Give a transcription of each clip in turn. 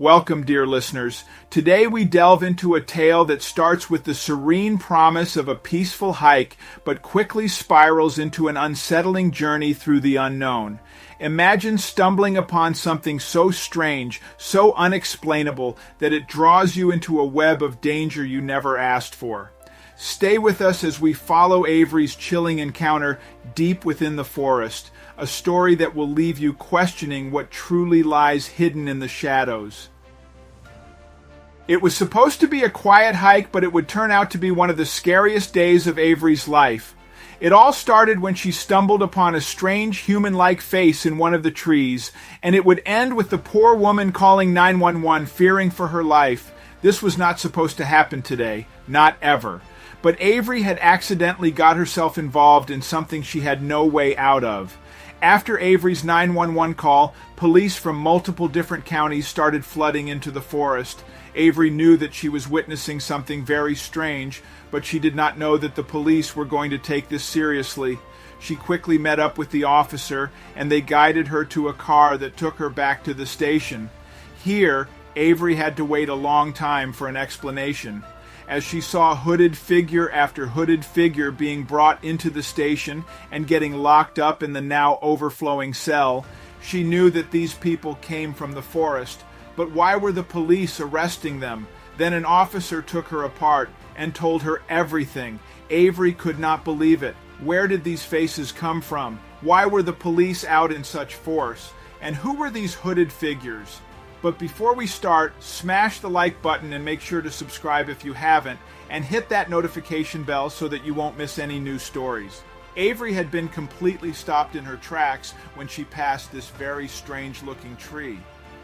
Welcome, dear listeners. Today we delve into a tale that starts with the serene promise of a peaceful hike, but quickly spirals into an unsettling journey through the unknown. Imagine stumbling upon something so strange, so unexplainable, that it draws you into a web of danger you never asked for. Stay with us as we follow Avery's chilling encounter deep within the forest, a story that will leave you questioning what truly lies hidden in the shadows. It was supposed to be a quiet hike, but it would turn out to be one of the scariest days of Avery's life. It all started when she stumbled upon a strange human-like face in one of the trees, and it would end with the poor woman calling 911, fearing for her life. This was not supposed to happen today, not ever. But Avery had accidentally got herself involved in something she had no way out of. After Avery's 911 call, police from multiple different counties started flooding into the forest. Avery knew that she was witnessing something very strange, but she did not know that the police were going to take this seriously. She quickly met up with the officer, and they guided her to a car that took her back to the station. Here, Avery had to wait a long time for an explanation. As she saw hooded figure after hooded figure being brought into the station and getting locked up in the now overflowing cell, she knew that these people came from the forest. But why were the police arresting them? Then an officer took her apart and told her everything. Avery could not believe it. Where did these faces come from? Why were the police out in such force? And who were these hooded figures? But before we start, smash the like button and make sure to subscribe if you haven't, and hit that notification bell so that you won't miss any new stories. Avery had been completely stopped in her tracks when she passed this very strange-looking tree.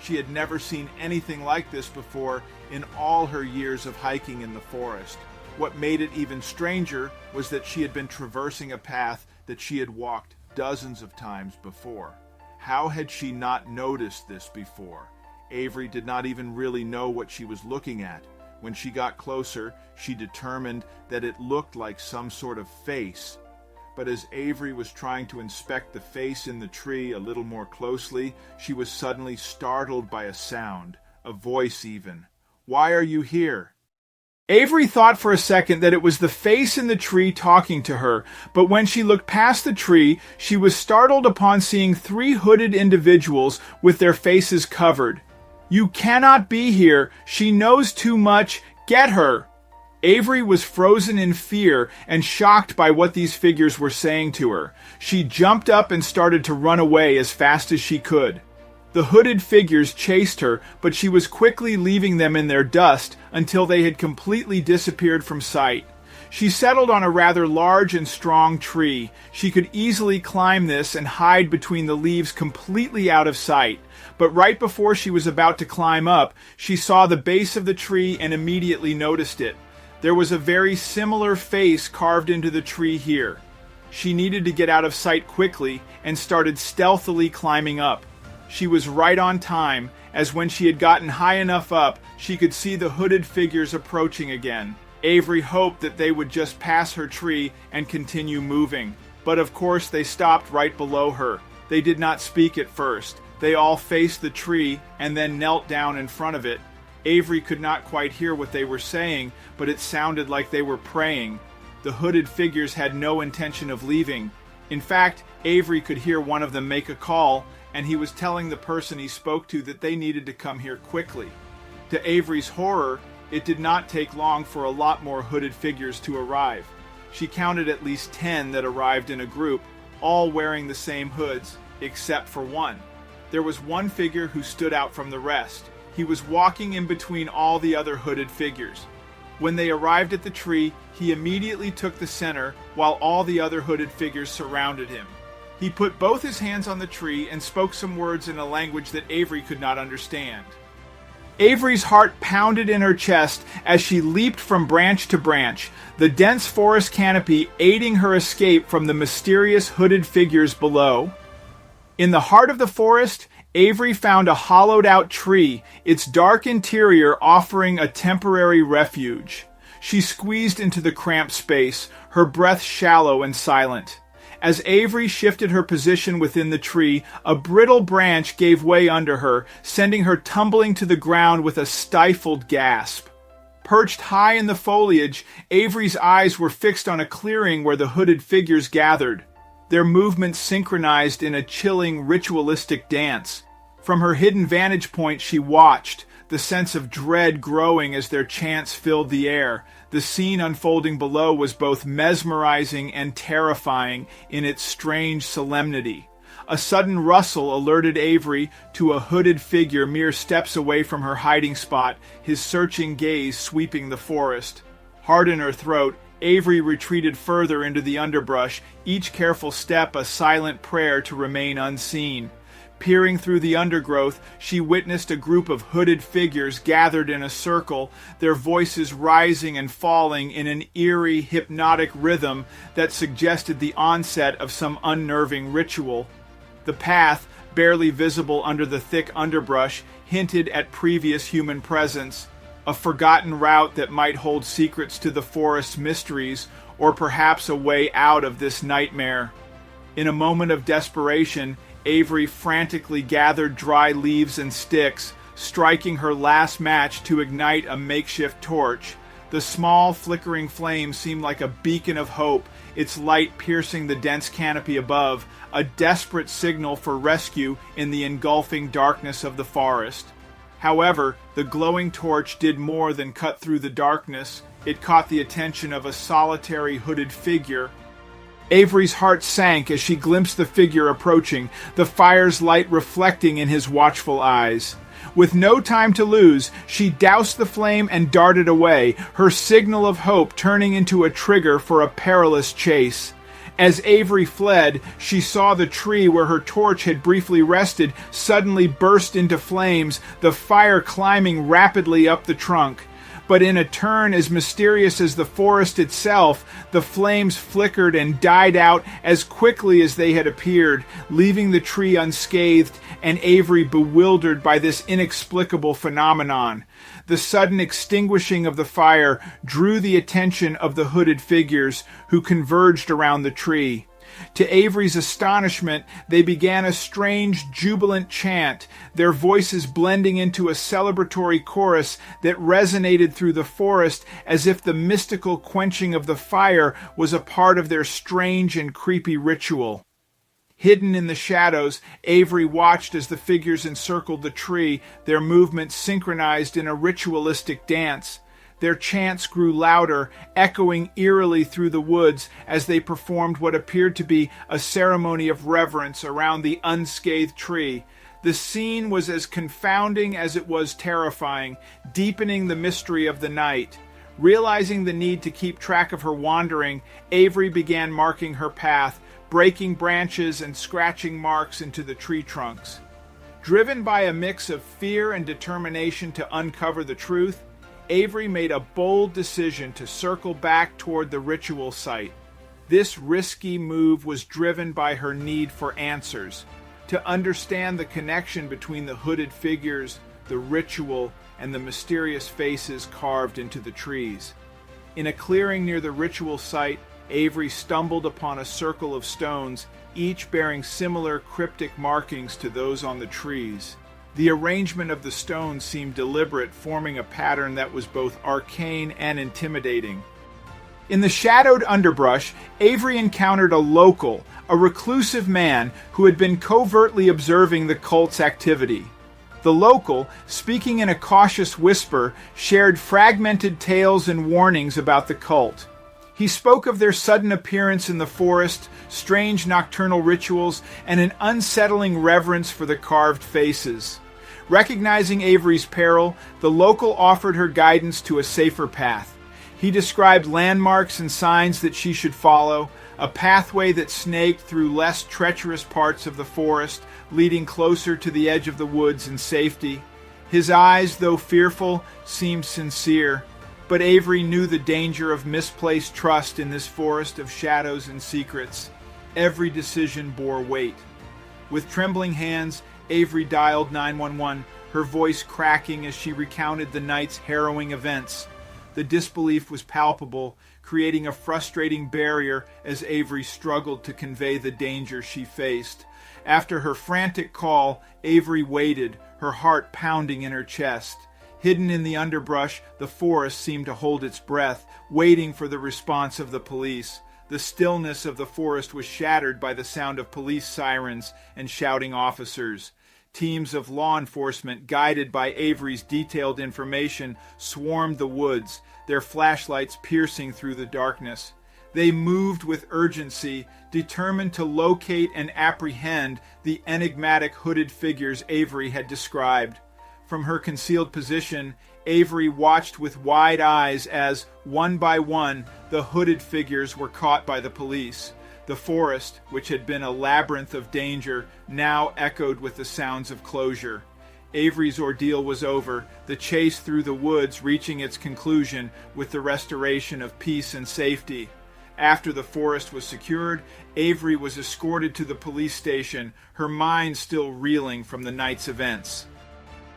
She had never seen anything like this before in all her years of hiking in the forest. What made it even stranger was that she had been traversing a path that she had walked dozens of times before. How had she not noticed this before? Avery did not even really know what she was looking at. When she got closer, she determined that it looked like some sort of face. But as Avery was trying to inspect the face in the tree a little more closely, she was suddenly startled by a sound, a voice even. "Why are you here?" Avery thought for a second that it was the face in the tree talking to her, but when she looked past the tree, she was startled upon seeing three hooded individuals with their faces covered. "You cannot be here. She knows too much. Get her." Avery was frozen in fear and shocked by what these figures were saying to her. She jumped up and started to run away as fast as she could. The hooded figures chased her, but she was quickly leaving them in their dust until they had completely disappeared from sight. She settled on a rather large and strong tree. She could easily climb this and hide between the leaves completely out of sight. But right before she was about to climb up, she saw the base of the tree and immediately noticed it. There was a very similar face carved into the tree here. She needed to get out of sight quickly and started stealthily climbing up. She was right on time, as when she had gotten high enough up, she could see the hooded figures approaching again. Avery hoped that they would just pass her tree and continue moving. But of course they stopped right below her. They did not speak at first. They all faced the tree and then knelt down in front of it. Avery could not quite hear what they were saying, but it sounded like they were praying. The hooded figures had no intention of leaving. In fact, Avery could hear one of them make a call, and he was telling the person he spoke to that they needed to come here quickly. To Avery's horror, it did not take long for a lot more hooded figures to arrive. She counted at least 10 that arrived in a group, all wearing the same hoods, except for one. There was one figure who stood out from the rest. He was walking in between all the other hooded figures. When they arrived at the tree, he immediately took the center while all the other hooded figures surrounded him. He put both his hands on the tree and spoke some words in a language that Avery could not understand. Avery's heart pounded in her chest as she leaped from branch to branch, the dense forest canopy aiding her escape from the mysterious hooded figures below. In the heart of the forest, Avery found a hollowed-out tree, its dark interior offering a temporary refuge. She squeezed into the cramped space, her breath shallow and silent. As Avery shifted her position within the tree, a brittle branch gave way under her, sending her tumbling to the ground with a stifled gasp. Perched high in the foliage, Avery's eyes were fixed on a clearing where the hooded figures gathered, their movements synchronized in a chilling, ritualistic dance. From her hidden vantage point, she watched, the sense of dread growing as their chants filled the air. The scene unfolding below was both mesmerizing and terrifying in its strange solemnity. A sudden rustle alerted Avery to a hooded figure mere steps away from her hiding spot, his searching gaze sweeping the forest. Heart in her throat, Avery retreated further into the underbrush, each careful step a silent prayer to remain unseen. Peering through the undergrowth, she witnessed a group of hooded figures gathered in a circle, their voices rising and falling in an eerie, hypnotic rhythm that suggested the onset of some unnerving ritual. The path, barely visible under the thick underbrush, hinted at previous human presence, a forgotten route that might hold secrets to the forest's mysteries, or perhaps a way out of this nightmare. In a moment of desperation, Avery frantically gathered dry leaves and sticks, striking her last match to ignite a makeshift torch. The small, flickering flame seemed like a beacon of hope, its light piercing the dense canopy above, a desperate signal for rescue in the engulfing darkness of the forest. However, the glowing torch did more than cut through the darkness. It caught the attention of a solitary hooded figure. Avery's heart sank as she glimpsed the figure approaching, the fire's light reflecting in his watchful eyes. With no time to lose, she doused the flame and darted away, her signal of hope turning into a trigger for a perilous chase. As Avery fled, she saw the tree where her torch had briefly rested suddenly burst into flames, the fire climbing rapidly up the trunk. But in a turn as mysterious as the forest itself, the flames flickered and died out as quickly as they had appeared, leaving the tree unscathed and Avery bewildered by this inexplicable phenomenon. The sudden extinguishing of the fire drew the attention of the hooded figures, who converged around the tree. To Avery's astonishment, they began a strange, jubilant chant, their voices blending into a celebratory chorus that resonated through the forest as if the mystical quenching of the fire was a part of their strange and creepy ritual. Hidden in the shadows, Avery watched as the figures encircled the tree, their movements synchronized in a ritualistic dance. Their chants grew louder, echoing eerily through the woods as they performed what appeared to be a ceremony of reverence around the unscathed tree. The scene was as confounding as it was terrifying, deepening the mystery of the night. Realizing the need to keep track of her wandering, Avery began marking her path, breaking branches and scratching marks into the tree trunks. Driven by a mix of fear and determination to uncover the truth, Avery made a bold decision to circle back toward the ritual site. This risky move was driven by her need for answers, to understand the connection between the hooded figures, the ritual, and the mysterious faces carved into the trees. In a clearing near the ritual site, Avery stumbled upon a circle of stones, each bearing similar cryptic markings to those on the trees. The arrangement of the stones seemed deliberate, forming a pattern that was both arcane and intimidating. In the shadowed underbrush, Avery encountered a local, a reclusive man who had been covertly observing the cult's activity. The local, speaking in a cautious whisper, shared fragmented tales and warnings about the cult. He spoke of their sudden appearance in the forest, strange nocturnal rituals, and an unsettling reverence for the carved faces. Recognizing Avery's peril, the local offered her guidance to a safer path. He described landmarks and signs that she should follow, a pathway that snaked through less treacherous parts of the forest, leading closer to the edge of the woods in safety. His eyes, though fearful, seemed sincere. But Avery knew the danger of misplaced trust in this forest of shadows and secrets. Every decision bore weight. With trembling hands, Avery dialed 911, her voice cracking as she recounted the night's harrowing events. The disbelief was palpable, creating a frustrating barrier as Avery struggled to convey the danger she faced. After her frantic call, Avery waited, her heart pounding in her chest. Hidden in the underbrush, the forest seemed to hold its breath, waiting for the response of the police. The stillness of the forest was shattered by the sound of police sirens and shouting officers. Teams of law enforcement, guided by Avery's detailed information, swarmed the woods, their flashlights piercing through the darkness. They moved with urgency, determined to locate and apprehend the enigmatic hooded figures Avery had described. From her concealed position, Avery watched with wide eyes as, one by one, the hooded figures were caught by the police. The forest, which had been a labyrinth of danger, now echoed with the sounds of closure. Avery's ordeal was over, the chase through the woods reaching its conclusion with the restoration of peace and safety. After the forest was secured, Avery was escorted to the police station, her mind still reeling from the night's events.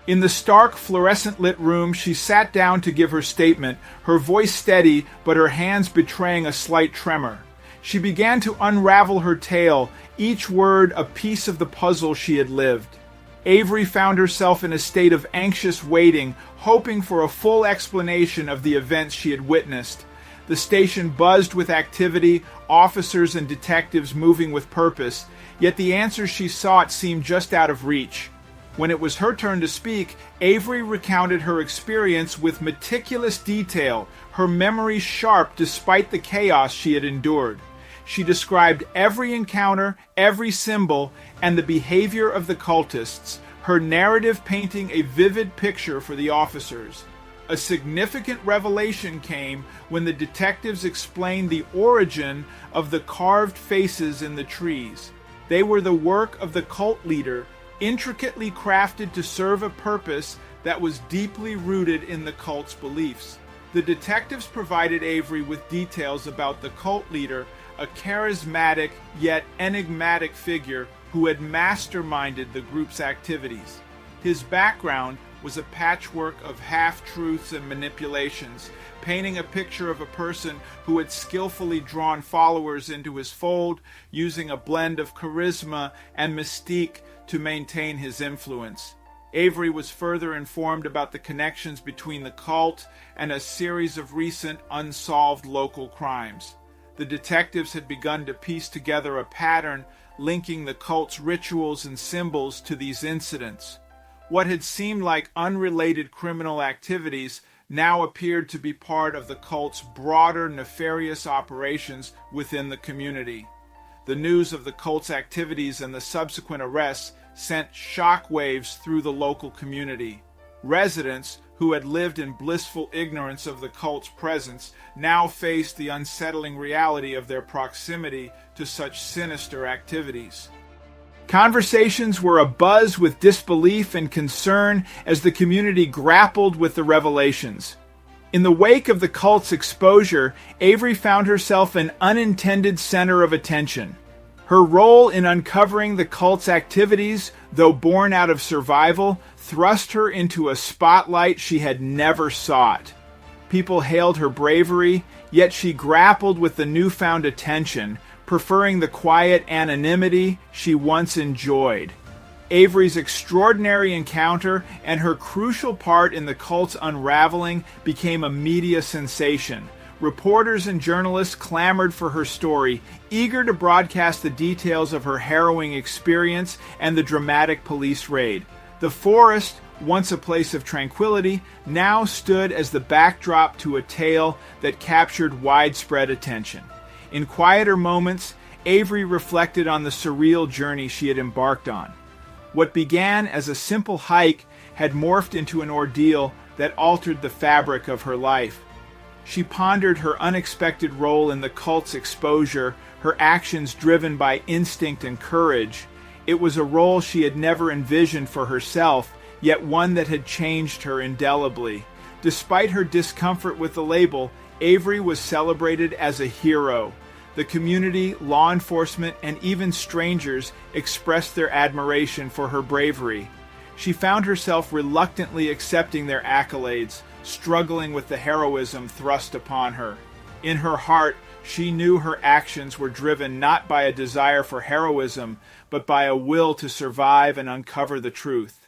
In the stark, fluorescent-lit room, she sat down to give her statement, her voice steady but her hands betraying a slight tremor. She began to unravel her tale, each word a piece of the puzzle she had lived. Avery found herself in a state of anxious waiting, hoping for a full explanation of the events she had witnessed. The station buzzed with activity, officers and detectives moving with purpose, yet the answers she sought seemed just out of reach. When it was her turn to speak, Avery recounted her experience with meticulous detail, her memory sharp despite the chaos she had endured. She described every encounter, every symbol, and the behavior of the cultists, her narrative painting a vivid picture for the officers. A significant revelation came when the detectives explained the origin of the carved faces in the trees. They were the work of the cult leader, intricately crafted to serve a purpose that was deeply rooted in the cult's beliefs. The detectives provided Avery with details about the cult leader, a charismatic yet enigmatic figure who had masterminded the group's activities. His background was a patchwork of half-truths and manipulations, painting a picture of a person who had skillfully drawn followers into his fold, using a blend of charisma and mystique to maintain his influence. Avery was further informed about the connections between the cult and a series of recent unsolved local crimes. The detectives had begun to piece together a pattern linking the cult's rituals and symbols to these incidents. What had seemed like unrelated criminal activities now appeared to be part of the cult's broader nefarious operations within the community. The news of the cult's activities and the subsequent arrests sent shockwaves through the local community. Residents, who had lived in blissful ignorance of the cult's presence, now faced the unsettling reality of their proximity to such sinister activities. Conversations were abuzz with disbelief and concern as the community grappled with the revelations. In the wake of the cult's exposure, Avery found herself an unintended center of attention. Her role in uncovering the cult's activities, though born out of survival, thrust her into a spotlight she had never sought. People hailed her bravery, yet she grappled with the newfound attention, preferring the quiet anonymity she once enjoyed. Avery's extraordinary encounter and her crucial part in the cult's unraveling became a media sensation. Reporters and journalists clamored for her story, eager to broadcast the details of her harrowing experience and the dramatic police raid. The forest, once a place of tranquility, now stood as the backdrop to a tale that captured widespread attention. In quieter moments, Avery reflected on the surreal journey she had embarked on. What began as a simple hike had morphed into an ordeal that altered the fabric of her life. She pondered her unexpected role in the cult's exposure, her actions driven by instinct and courage. It was a role she had never envisioned for herself, yet one that had changed her indelibly. Despite her discomfort with the label, Avery was celebrated as a hero. The community, law enforcement, and even strangers expressed their admiration for her bravery. She found herself reluctantly accepting their accolades, struggling with the heroism thrust upon her. In her heart, she knew her actions were driven not by a desire for heroism, but by a will to survive and uncover the truth.